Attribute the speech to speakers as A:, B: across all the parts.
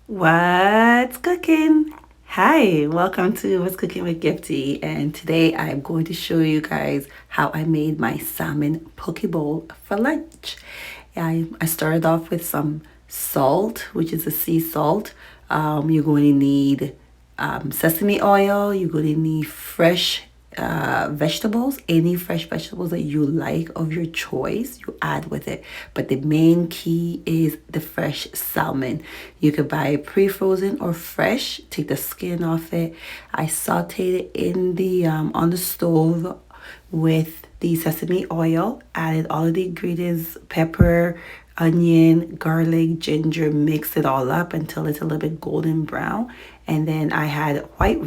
A: What's cooking? Hi, welcome to What's Cooking with Gifty, and today I'm going to show you guys how I made my salmon poke bowl for lunch. I started off with some salt, which is a sea salt. You're going to need sesame oil. You're going to need fresh vegetables, any fresh vegetables that you like of your choice, you add with it. But the main key is the fresh salmon. You could buy it pre-frozen or fresh. Take the skin off it. I sauteed it in the on the stove with the sesame oil. Added all of the ingredients: pepper, onion, garlic, ginger, mix it all up until it's a little bit golden brown. And then I had white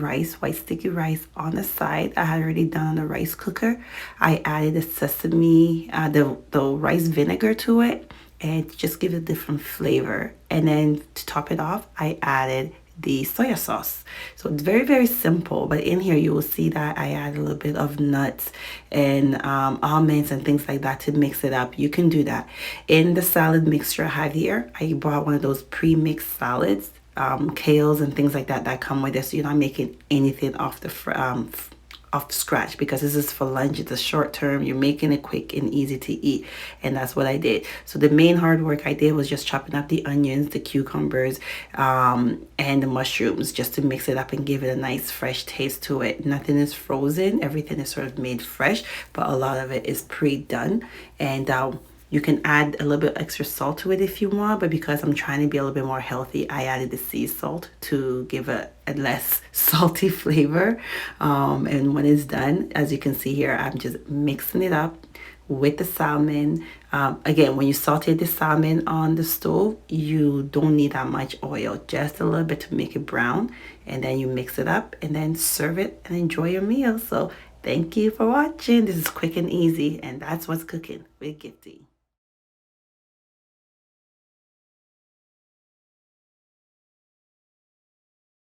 A: sticky rice on the side. I had already done on the rice cooker. I added the sesame, the rice vinegar to it, and just give it a different flavor. And then to top it off, I added the soya sauce. So it's very, very simple, but in here you will see that I add a little bit of nuts and almonds and things like that to mix it up. You can do that. In the salad mixture I have here, I bought one of those pre-mixed salads, kales and things like that that come with it, so you're not making anything off scratch, because this is for lunch. It's a short term, you're making it quick and easy to eat, and that's what I did. So the main hard work I did was just chopping up the onions, the cucumbers, and the mushrooms, just to mix it up and give it a nice fresh taste to it. Nothing is frozen, everything is sort of made fresh, but a lot of it is pre-done. And you can add a little bit extra salt to it if you want, but because I'm trying to be a little bit more healthy, I added the sea salt to give a less salty flavor. And when it's done, as you can see here, I'm just mixing it up with the salmon. Again, when you saute the salmon on the stove, you don't need that much oil, just a little bit to make it brown. And then you mix it up and then serve it and enjoy your meal. So thank you for watching. This is quick and easy, and that's what's cooking with Gifty.